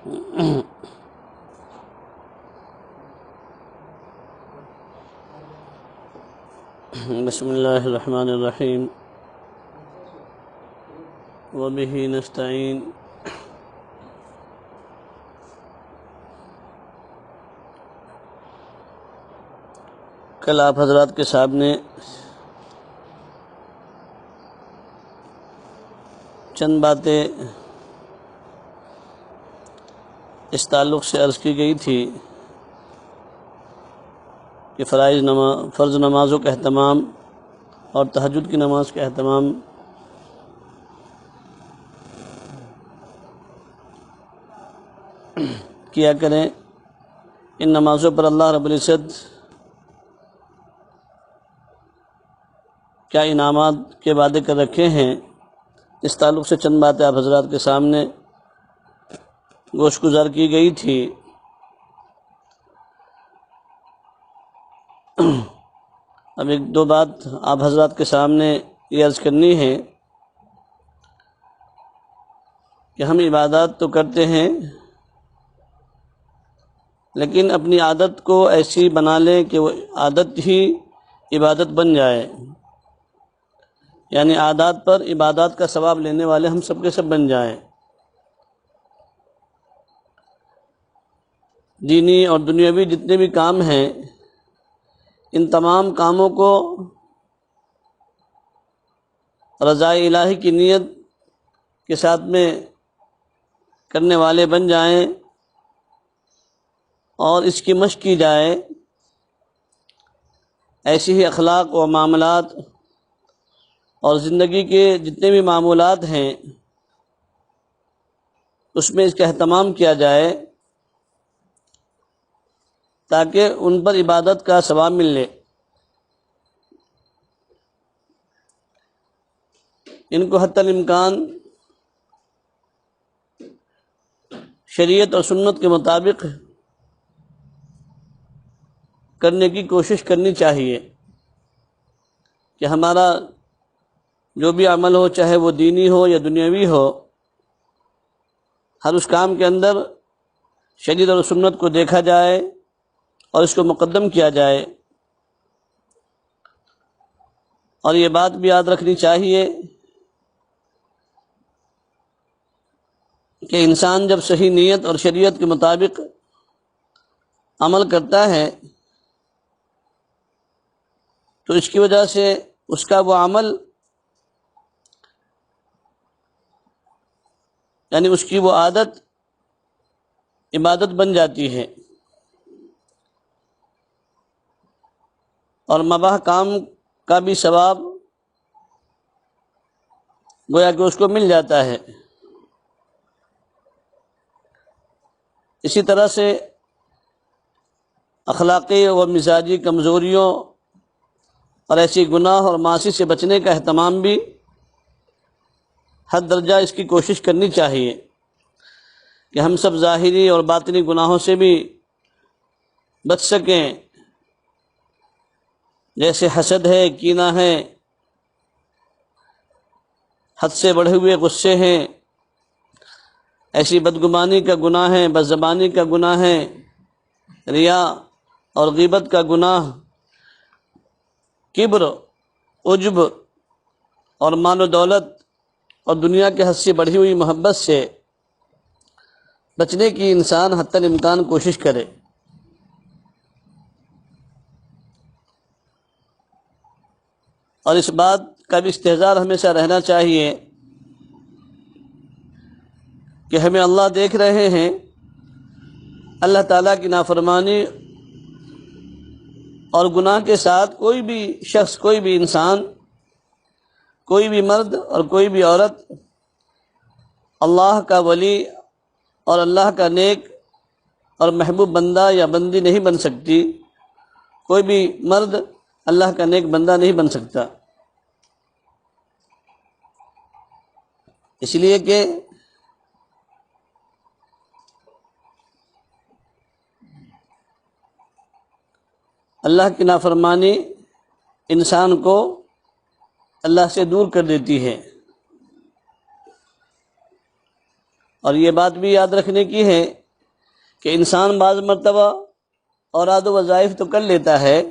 بسم اللہ الرحمن الرحیم وبہ نستعین۔ کل آپ حضرات کے سامنے چند باتیں اس تعلق سے عرض کی گئی تھی کہ فرض نمازوں کا اہتمام اور تہجد کی نماز کا اہتمام کیا کریں۔ ان نمازوں پر اللہ رب العزت کیا انعامات کے وعدے کر رکھے ہیں، اس تعلق سے چند باتیں آپ حضرات کے سامنے گوش گزار کی گئی تھی۔ اب ایک دو بات آپ حضرات کے سامنے یہ عرض کرنی ہے کہ ہم عبادات تو کرتے ہیں، لیکن اپنی عادت کو ایسی بنا لیں کہ وہ عادت ہی عبادت بن جائے، یعنی عادات پر عبادات کا ثواب لینے والے ہم سب کے سب بن جائیں۔ دینی اور دنیاوی جتنے بھی کام ہیں، ان تمام کاموں کو رضا الہی کی نیت کے ساتھ میں کرنے والے بن جائیں اور اس کی مشق کی جائے۔ ایسی ہی اخلاق و معاملات اور زندگی کے جتنے بھی معمولات ہیں اس میں اس کا اہتمام کیا جائے تاکہ ان پر عبادت کا ثواب ملے۔ ان کو حتی الامکان شریعت اور سنت کے مطابق کرنے کی کوشش کرنی چاہیے کہ ہمارا جو بھی عمل ہو، چاہے وہ دینی ہو یا دنیاوی ہو، ہر اس کام کے اندر شریعت اور سنت کو دیکھا جائے اور اس کو مقدم کیا جائے۔ اور یہ بات بھی یاد رکھنی چاہیے کہ انسان جب صحیح نیت اور شریعت کے مطابق عمل کرتا ہے تو اس کی وجہ سے اس کا وہ عمل، یعنی اس کی وہ عادت عبادت بن جاتی ہے اور مباح کام کا بھی ثواب گویا کہ اس کو مل جاتا ہے۔ اسی طرح سے اخلاقی و مزاجی کمزوریوں اور ایسی گناہ اور معاصی سے بچنے کا اہتمام بھی حد درجہ اس کی کوشش کرنی چاہیے کہ ہم سب ظاہری اور باطنی گناہوں سے بھی بچ سکیں، جیسے حسد ہے، کینہ ہے، حد سے بڑھے ہوئے غصے ہیں، ایسی بدگمانی کا گناہ ہے، بدزبانی کا گناہ ہے، ریا اور غیبت کا گناہ، کبر، عجب اور مال و دولت اور دنیا کے حد سے بڑھی ہوئی محبت سے بچنے کی انسان حتی الامکان کوشش کرے۔ اور اس بات کا بھی استحضار ہمیشہ رہنا چاہیے کہ ہمیں اللہ دیکھ رہے ہیں، اللہ تعالیٰ کی نافرمانی اور گناہ کے ساتھ کوئی بھی شخص، کوئی بھی انسان، کوئی بھی مرد اور کوئی بھی عورت اللہ کا ولی اور اللہ کا نیک اور محبوب بندہ یا بندی نہیں بن سکتی۔ کوئی بھی مرد اللہ کا نیک بندہ نہیں بن سکتا، اس لیے کہ اللہ کی نافرمانی انسان کو اللہ سے دور کر دیتی ہے اور یہ بات بھی یاد رکھنے کی ہے کہ انسان بعض مرتبہ اوراد و وظائف تو کر لیتا ہے،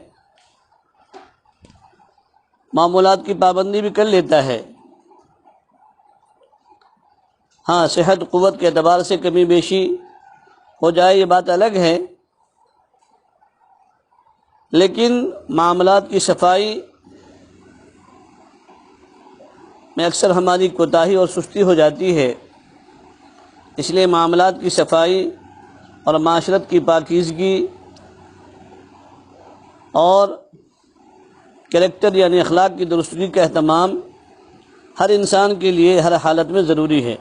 معمولات کی پابندی بھی کر لیتا ہے، ہاں صحت قوت کے اعتبار سے کمی بیشی ہو جائے یہ بات الگ ہے، لیکن معاملات کی صفائی میں اکثر ہماری کوتاہی اور سستی ہو جاتی ہے۔ اس لیے معاملات کی صفائی اور معاشرت کی پاکیزگی اور کریکٹر یعنی اخلاق کی درستگی کا اہتمام ہر انسان کے لیے ہر حالت میں ضروری ہے۔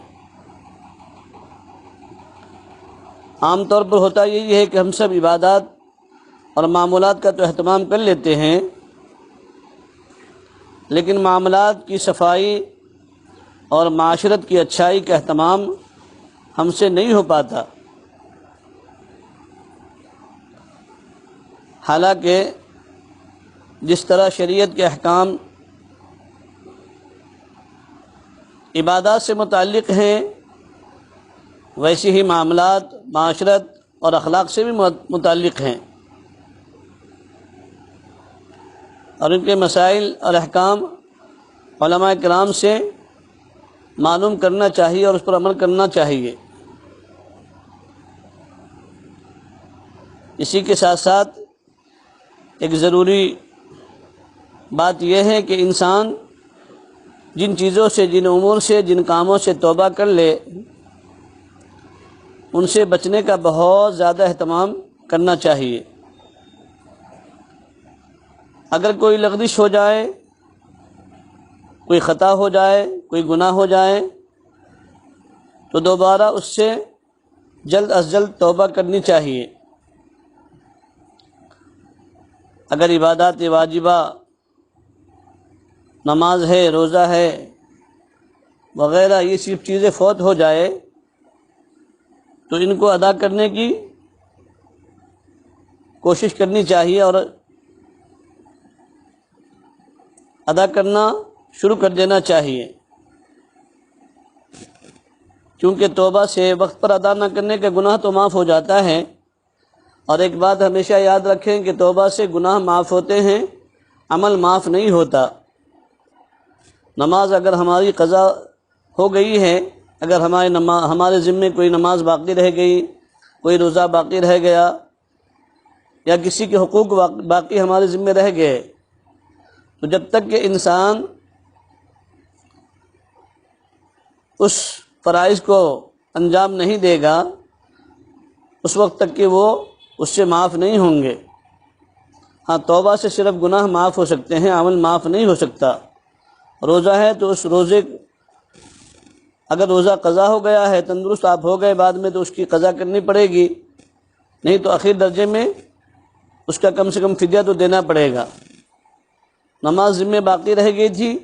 عام طور پر ہوتا یہی ہے کہ ہم سب عبادات اور معمولات کا تو اہتمام کر لیتے ہیں، لیکن معاملات کی صفائی اور معاشرت کی اچھائی کا اہتمام ہم سے نہیں ہو پاتا۔ حالانکہ جس طرح شریعت کے احکام عبادات سے متعلق ہیں، ویسے ہی معاملات معاشرت اور اخلاق سے بھی متعلق ہیں، اور ان کے مسائل اور احکام علماء کرام سے معلوم کرنا چاہیے اور اس پر عمل کرنا چاہیے۔ اسی کے ساتھ ساتھ ایک ضروری بات یہ ہے کہ انسان جن چیزوں سے، جن امور سے، جن کاموں سے توبہ کر لے، ان سے بچنے کا بہت زیادہ اہتمام کرنا چاہیے۔ اگر کوئی لغزش ہو جائے، کوئی خطا ہو جائے، کوئی گناہ ہو جائے، تو دوبارہ اس سے جلد از جلد توبہ کرنی چاہیے۔ اگر عبادات واجبہ، نماز ہے، روزہ ہے وغیرہ یہ سب چیزیں فوت ہو جائے تو ان کو ادا کرنے کی کوشش کرنی چاہیے اور ادا کرنا شروع کر دینا چاہیے، کیونکہ توبہ سے وقت پر ادا نہ کرنے کا گناہ تو معاف ہو جاتا ہے۔ اور ایک بات ہمیشہ یاد رکھیں کہ توبہ سے گناہ معاف ہوتے ہیں، عمل معاف نہیں ہوتا۔ نماز اگر ہماری قضا ہو گئی ہے، اگر ہمارے ذمے کوئی نماز باقی رہ گئی، کوئی روزہ باقی رہ گیا، یا کسی کے حقوق باقی ہمارے ذمے رہ گئے، تو جب تک کہ انسان اس فرائض کو انجام نہیں دے گا، اس وقت تک کہ وہ اس سے معاف نہیں ہوں گے۔ ہاں توبہ سے صرف گناہ معاف ہو سکتے ہیں، عمل معاف نہیں ہو سکتا۔ روزہ ہے تو اس روزے، اگر روزہ قضا ہو گیا ہے، تندرست آپ ہو گئے بعد میں، تو اس کی قضا کرنی پڑے گی، نہیں تو آخر درجے میں اس کا کم سے کم فدیہ تو دینا پڑے گا۔ نماز ذمہ باقی رہ گئی تھی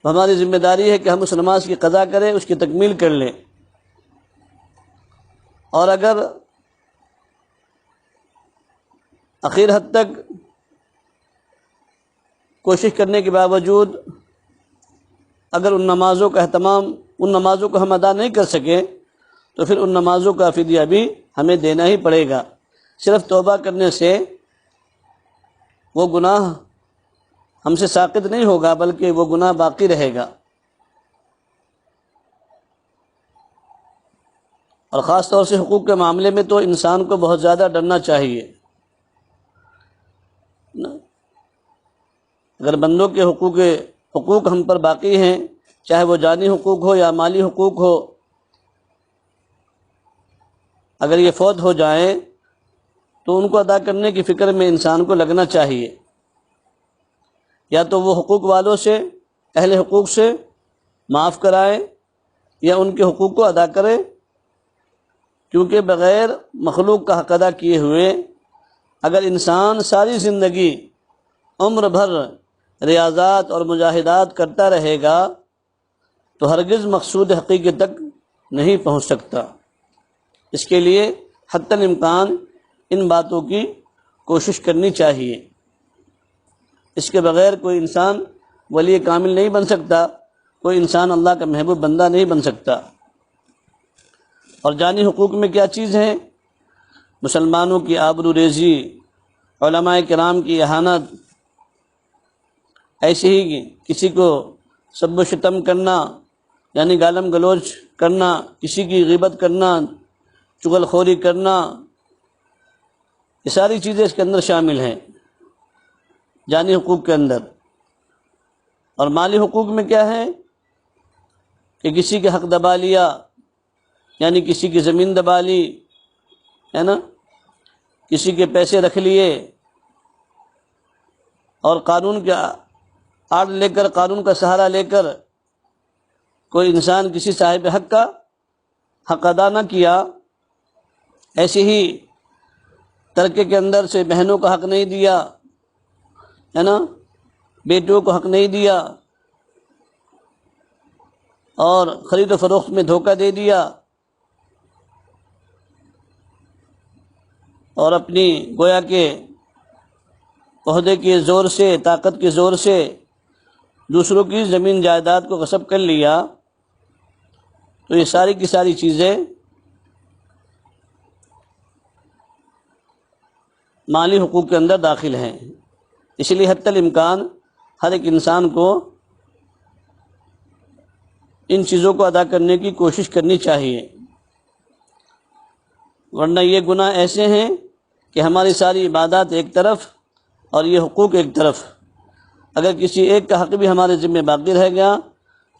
تو ہماری ذمہ داری ہے کہ ہم اس نماز کی قضا کریں، اس کی تکمیل کر لیں۔ اور اگر آخر حد تک کوشش کرنے کے باوجود اگر ان نمازوں کا اہتمام، ان نمازوں کو ہم ادا نہیں کر سکیں، تو پھر ان نمازوں کا فدیہ بھی ہمیں دینا ہی پڑے گا۔ صرف توبہ کرنے سے وہ گناہ ہم سے ساقط نہیں ہوگا، بلکہ وہ گناہ باقی رہے گا۔ اور خاص طور سے حقوق کے معاملے میں تو انسان کو بہت زیادہ ڈرنا چاہیے۔ اگر بندوں کے حقوق ہم پر باقی ہیں، چاہے وہ جانی حقوق ہو یا مالی حقوق ہو، اگر یہ فوت ہو جائیں تو ان کو ادا کرنے کی فکر میں انسان کو لگنا چاہیے۔ یا تو وہ حقوق والوں سے، اہل حقوق سے معاف کرائے، یا ان کے حقوق کو ادا کرے، کیونکہ بغیر مخلوق کا حق ادا کیے ہوئے اگر انسان ساری زندگی عمر بھر ریاضات اور مجاہدات کرتا رہے گا تو ہرگز مقصود حقیقی تک نہیں پہنچ سکتا۔ اس کے لیے حتی الامکان ان باتوں کی کوشش کرنی چاہیے۔ اس کے بغیر کوئی انسان ولی کامل نہیں بن سکتا، کوئی انسان اللہ کا محبوب بندہ نہیں بن سکتا۔ اور جانی حقوق میں کیا چیز ہے؟ مسلمانوں کی آبرو ریزی، علماء کرام کی اہانت، ایسے ہی کسی کو سب و شتم کرنا یعنی گالم گلوچ کرنا، کسی کی غیبت کرنا، چغل خوری کرنا، یہ ساری چیزیں اس کے اندر شامل ہیں جانی حقوق کے اندر۔ اور مالی حقوق میں کیا ہے کہ کسی کے حق دبا لیا، یعنی کسی کی زمین دبا لی ہے نا، کسی کے پیسے رکھ لیے، اور قانون کے آڑ لے کر، قانون کا سہارا لے کر کوئی انسان کسی صاحب حق کا حق ادا نہ کیا، ایسے ہی ترکے کے اندر سے بہنوں کو حق نہیں دیا ہے نا، بیٹوں کو حق نہیں دیا، اور خرید و فروخت میں دھوکہ دے دیا، اور اپنی گویا کے عہدے کے زور سے، طاقت کے زور سے دوسروں کی زمین جائیداد کو غصب کر لیا، تو یہ ساری کی ساری چیزیں مالی حقوق کے اندر داخل ہیں۔ اس لیے حتی الامکان ہر ایک انسان کو ان چیزوں کو ادا کرنے کی کوشش کرنی چاہیے، ورنہ یہ گناہ ایسے ہیں کہ ہماری ساری عبادات ایک طرف اور یہ حقوق ایک طرف، اگر کسی ایک کا حق بھی ہمارے ذمہ باقی رہ گیا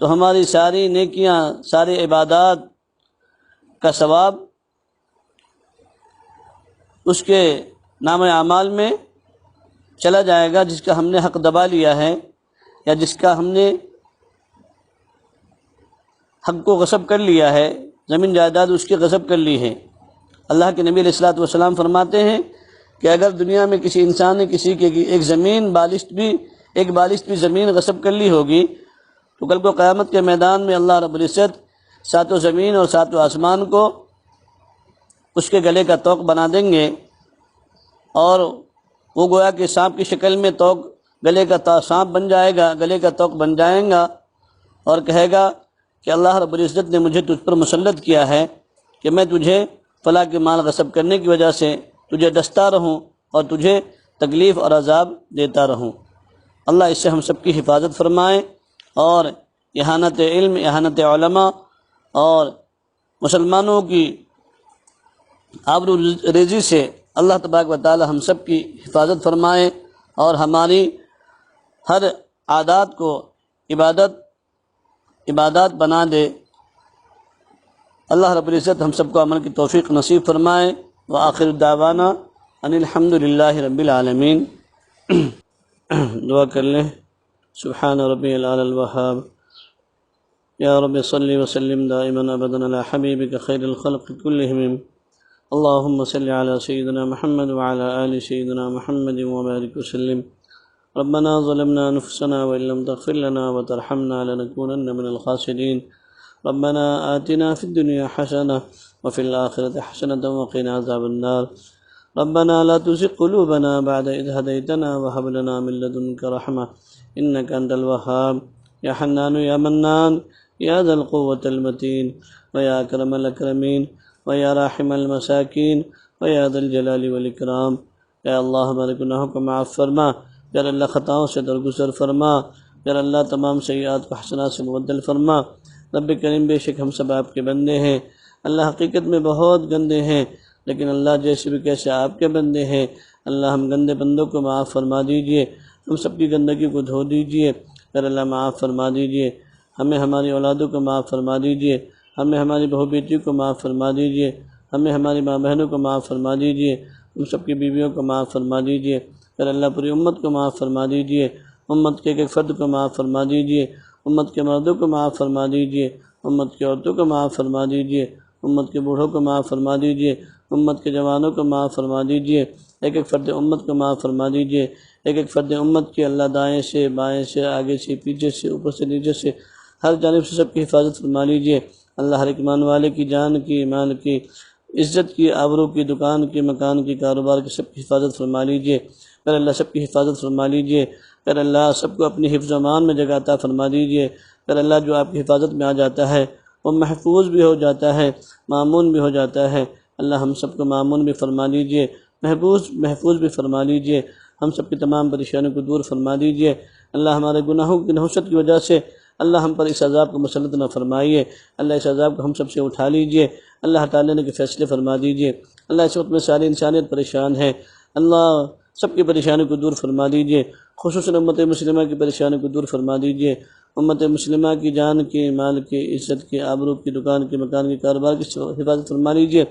تو ہماری ساری نیکیاں، ساری عبادات کا ثواب اس کے نام اعمال میں چلا جائے گا، جس کا ہم نے حق دبا لیا ہے یا جس کا ہم نے حق کو غصب کر لیا ہے، زمین جائیداد اس کی غصب کر لی ہے۔ اللہ کے نبی علیہ الصلوۃ والسلام فرماتے ہیں کہ اگر دنیا میں کسی انسان نے کسی کی ایک بالشت بھی زمین غصب کر لی ہوگی تو کل کو قیامت کے میدان میں اللہ رب العزت ساتوں زمین اور ساتوں آسمان کو اس کے گلے کا طوق بنا دیں گے، اور وہ گویا کہ سانپ کی شکل میں طوق گلے کا سانپ بن جائے گا، گلے کا طوق بن جائیں گا، اور کہے گا کہ اللہ رب العزت نے مجھے تجھ پر مسلط کیا ہے کہ میں تجھے فلاں کے مال غصب کرنے کی وجہ سے تجھے ڈستا رہوں اور تجھے تکلیف اور عذاب دیتا رہوں۔ اللہ اس سے ہم سب کی حفاظت فرمائے، اور اہانت علم، اہانت علماء اور مسلمانوں کی آبرو ریزی سے اللہ تبارک و تعالی ہم سب کی حفاظت فرمائے، اور ہماری ہر عادات کو عبادات بنا دے۔ اللہ رب العزت ہم سب کو عمل کی توفیق نصیب فرمائے۔ وآخر دعوانا ان الحمد للہ رب العالمین۔ دعا کر لیں۔ سبحان ربی العلی الوہاب، یا رب صلی وسلم دائما ابدا علی حبیبک خیر الخلق کلہم، اللہم صلی علی سیدنا محمد وعلی آل سیدنا محمد وبارک وسلم۔ ربنا ظلمنا انفسنا وان لم تغفر لنا وترحمنا لنكونن من الخاسرین۔ ربنا آتنا فی الدنیا حسنہ وفی الآخرۃ حسنۃ وقنا عذاب النار۔ ربنا لا تزغ قلوبنا بعد إذ هديتنا وهب لنا من لدنك رحمة إنك أنت الوهاب، يا حنان يا منان يا ذا القوة المتين ويا أكرم الأكرمين ويا راحم المساكين ويا ذا الجلال والإكرام۔ یا اللہ ہمارے گناہوں کو معاف فرما، یا اللہ خطاؤں سے درگزر فرما، یا اللہ تمام سیئات کو حسنات سے مبدل فرما۔ رب کریم بے شک ہم سب آپ کے بندے ہیں، اللہ حقیقت میں بہت گندے ہیں، لیکن اللہ جیسے بھی کیسے آپ کے بندے ہیں، اللہ ہم گندے بندوں کو معاف فرما دیجئے، ہم سب کی گندگی کو دھو دیجئے، پھر اللہ معاف فرما دیجئے، ہمیں ہماری اولادوں کو معاف فرما دیجئے، ہمیں ہماری بہو بیٹیوں کو معاف فرما دیجئے، ہمیں ہماری ماں بہنوں کو معاف فرما دیجئے، ہم سب کی بیویوں کو معاف فرما دیجئے، پھر اللہ پوری امت کو معاف فرما دیجئے، امت کے ایک ایک فرد کو معاف فرما دیجئے، امت کے مردوں کو معاف فرما دیجئے، امت کی عورتوں کو معاف فرما دیجئے، امت کے بوڑھوں کو معاف فرما دیجئے، امت کے جوانوں کو معاف فرما دیجئے، ایک ایک فرد امت کو معاف فرما دیجئے، ایک ایک فرد امت کی اللہ دائیں سے بائیں سے آگے سے پیچھے سے اوپر سے نیچے سے ہر جانب سے سب کی حفاظت فرما لیجئے۔ اللہ ہر ایک ایمان والے کی جان کی، مال کی، عزت کی، آبرو کی، دکان کی، مکان کی، کاروبار کی سب کی حفاظت فرما لیجئے۔ پھر اللہ سب کی حفاظت فرما لیجئے، پھر اللہ سب کو اپنی حفظ و امان میں جگہ عطا فرما دیجئے۔ پھر اللہ جو آپ کی حفاظت میں آ جاتا ہے وہ محفوظ بھی ہو جاتا ہے، مامون بھی ہو جاتا ہے۔ اللہ ہم سب کو مامون بھی فرما دیجئے، محفوظ بھی فرما لیجئے، ہم سب کی تمام پریشانیوں کو دور فرما دیجئے۔ اللہ ہمارے گناہوں کی نحوست کی وجہ سے اللہ ہم پر اس عذاب کو مسلط نہ فرمائیے، اللہ اس عذاب کو ہم سب سے اٹھا لیجئے، اللہ تعالیٰ نے کے فیصلے فرما دیجئے۔ اللہ اس وقت میں ساری انسانیت پریشان ہے، اللہ سب کی پریشانیوں کو دور فرما دیجئے، خصوصاً امت مسلمہ کی پریشانیوں کو دور فرما دیجئے۔ امت مسلمہ کی جان کی، مال کی، عزت کی، آبرو کی، دکان کی، مکان کی، کاروبار کی حفاظت فرما لیجئے۔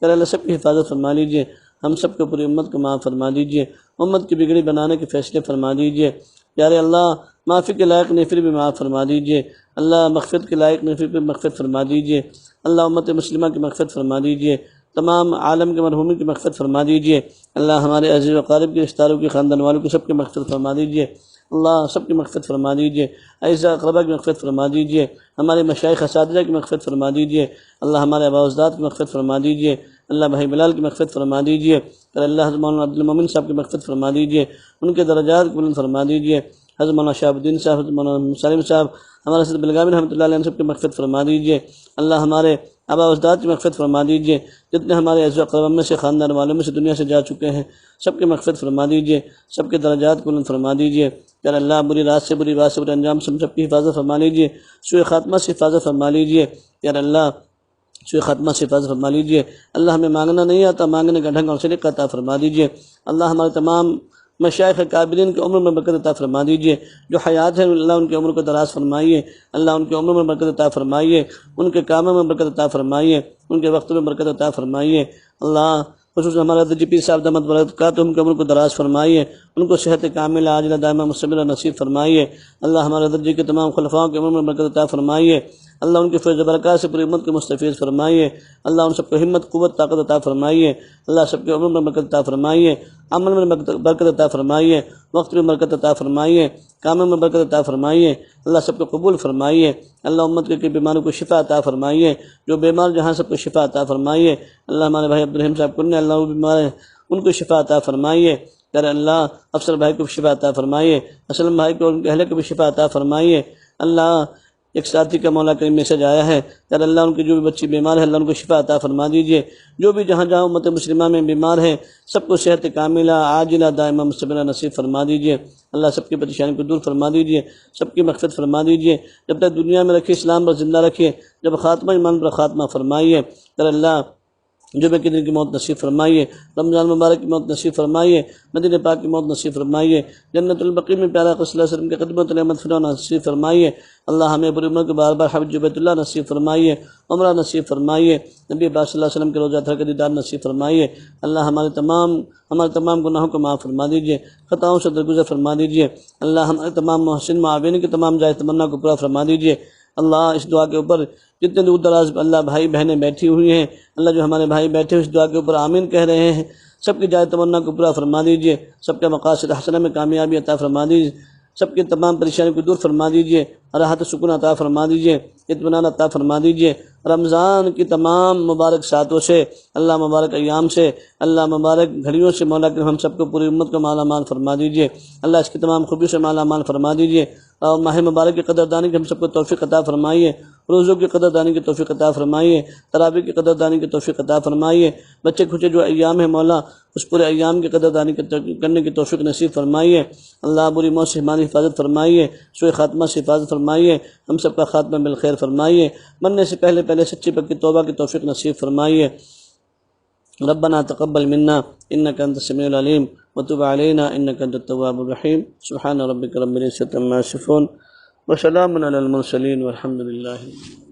پھر اللہ سب کی حفاظت فرما لیجئے، ہم سب کو پوری امت کو معاف فرما دیجئے، امت کی بگڑی بنانے کے فیصلے فرما دیجئے۔ پیارے اللہ معافی کے لائق نہیں پھر بھی معاف فرما دیجئے، اللہ مغفرت کے لائق نہیں پھر بھی مغفرت فرما دیجئے، اللہ امت مسلمہ کی مغفرت فرما دیجئے، تمام عالم کے مرحومین کی مغفرت فرما دیجئے، اللہ ہمارے عزیز و اقارب کے رشتہ داروں کی، خاندان والوں کی سب کی مغفرت فرما دیجئے، اللہ سب کی مغفرت فرما دیجئے، اعزاء اقربا کی مغفرت فرما دیجئے، ہمارے مشائخ اساتذہ کی مغفرت فرما دیجئے، اللہ ہمارے آباء و اجداد کی مغفرت فرما دیجئے، اللہ بھائی بلال کی مغفرت فرما دیجئے، اور اللہ مولانا عبد المومن صاحب کی مغفرت فرما دیجئے، ان کے درجات کو بلند فرما دیجئے، حضرت مولانا شہاب الدین صاحب، حضرت مولانا سالم صاحب، ہمارے حضرت بلگامی رحمۃ اللہ علیہ سب کی مغفرت فرما دیجئے، اللہ ہمارے آباء و اجداد کی مغفرت فرما دیجئے، جتنے ہمارے اعزاء و اقربا میں سے، خاندان والوں میں سے دنیا سے جا چکے ہیں، سب کی مغفرت فرما دیجئے، سب کے درجات کو بلند فرما دیجئے، کہ اللہ بری رات سے، بری بات سے، برے انجام سے ہم سب کی حفاظت فرما لیجئے، سوء خاتمہ سے حفاظت فرما لیجئے، کہ اللہ سوء خاتمہ سے حفاظت فرما لیجئے، اللہ ہمیں مانگنا نہیں آتا، مانگنے کا ڈھنگ اور سلیقہ عطا فرما دیجئے، اللہ ہمارے تمام مشائخ قابلین کی عمر میں برکت عطا فرما دیجئے، جو حیات ہیں اللہ ان کی عمر کو دراز فرمائیے، اللہ ان کی عمر میں برکت عطا فرمائیے، ان کے کاموں میں برکت عطا فرمائیے، ان کے وقت میں برکت عطا فرمائیے، اللہ خصوصاً ہمارے حضرت جی پیر صاحب دامت برکاتہ ان کی عمر کو دراز فرمائیے، ان کو صحت کاملہ عاجلہ دائمہ مستمرہ نصیب فرمائیے، اللہ ہمارے حضرت جی کے تمام خلفاؤں کی عمر میں برکت عطا فرمائیے، اللہ ان کے فیض و برکات سے پوری امت کو مستفیض فرمائیے، اللہ ان سب کو ہمت، قوت، طاقت عطا فرمائیے، اللہ سب کے عمر میں برکت عطا فرمائیے، عمل میں برکت عطا فرمائیے، وقت میں برکت عطا فرمائیے، کاموں میں برکت عطا فرمائیے، اللہ سب کو قبول فرمائیے، اللہ امت کے بیماروں کو شفا عطا فرمائیے، جو بیمار جہاں سب کو شفا عطا فرمائیے، اللہ ہمارے بھائی عبدالرحیم صاحب کننے اللہ وہ بیمار ہیں ان کو شفا عطا فرمائیے، کہ اللہ افسر بھائی کو بھی شفا عطا فرمائیے، اسلم بھائی کو ان کے اہل کو بھی شفا عطا فرمائیے، اللہ ایک ساتھی کا مولا کریم میسج آیا ہے کہ اللہ ان کی جو بھی بچی بیمار ہے اللہ ان کو شفا عطا فرما دیجئے، جو بھی جہاں جہاں امت مسلمہ میں بیمار ہے سب کو صحت کاملہ عاجلہ دائمہ مستمرہ نصیب فرما دیجئے، اللہ سب کی پریشانی کو دور فرما دیجئے، سب کی مغفرت فرما دیجئے، جب تک دنیا میں رکھیے اسلام پر زندہ رکھیے، جب خاتمہ ایمان پر خاتمہ فرمائیے، کہ اللہ جمعہ کے دن کی موت نصیب فرمائیے، رمضان مبارک کی موت نصیب فرمائیے، مدینہ پاک کی موت نصیب فرمائیے، جنت البقیع میں پیارا آقا صلی اللہ علیہ وسلم کے خدمت نعمت فرما نصیب فرمائیے، اللہ ہمیں پوری عمر کو بار بار حج بیت اللہ نصیب فرمائیے، عمرہ نصیب فرمائیے، نبی پاک صلی اللہ علیہ وسلم کے روضہ طاہرہ کا دیدار نصیب فرمائیے، اللہ ہمارے تمام گناہوں کو معاف فرما دیجئے، خطاؤں سے درگزر فرما دیجئے، اللہ ہمارے تمام محسن معاونین کی تمام جائز تمنا کو پورا فرما دیجئے، اللہ اس دعا کے اوپر جتنے دور دراز اللہ بھائی بہنیں بیٹھی ہوئی ہیں، اللہ جو ہمارے بھائی بیٹھے ہوئے اس دعا کے اوپر آمین کہہ رہے ہیں، سب کی جائز تمنا کو پورا فرما دیجئے، سب کے مقاصد حسنہ میں کامیابی عطا فرما دیجئے، سب کی تمام پریشانی کو دور فرما دیجئے، راحت سکون عطا فرما دیجئے، اطمینان عطا فرما دیجئے، رمضان کی تمام مبارک ساعتوں سے، اللہ مبارک ایام سے، اللہ مبارک گھڑیوں سے مولا کریم ہم سب کو پوری امت کو مالا مال فرما دیجئے، اللہ اس کی تمام خوبیوں سے مالا مال فرما دیجئے، اور ماہ مبارک کی قدردانی کی ہم سب کو توفیق عطا فرمائیے، روزوں کی قدردانی کی توفیق عطا فرمائیے، تراویح کی قدردانی کی توفیق عطا فرمائیے، بچے کھچے جو ایام ہیں مولا اس پورے ایام کی قدردانی کرنے کی توفیق نصیب فرمائیے، اللہ بری موت سے ہماری حفاظت فرمائیے، سوء خاتمہ سے حفاظت فرمائیے، ہم سب کا خاتمہ بالخیر فرمائیے، مرنے سے پہلے سچی پکی توبہ کی توفیق نصیب فرمائیے، ربنا تقبل منا انك انت السميع العليم وتب علينا انك انت التواب الرحيم سبحان ربك رب العزة عما يصفون وسلام على المرسلين والحمد لله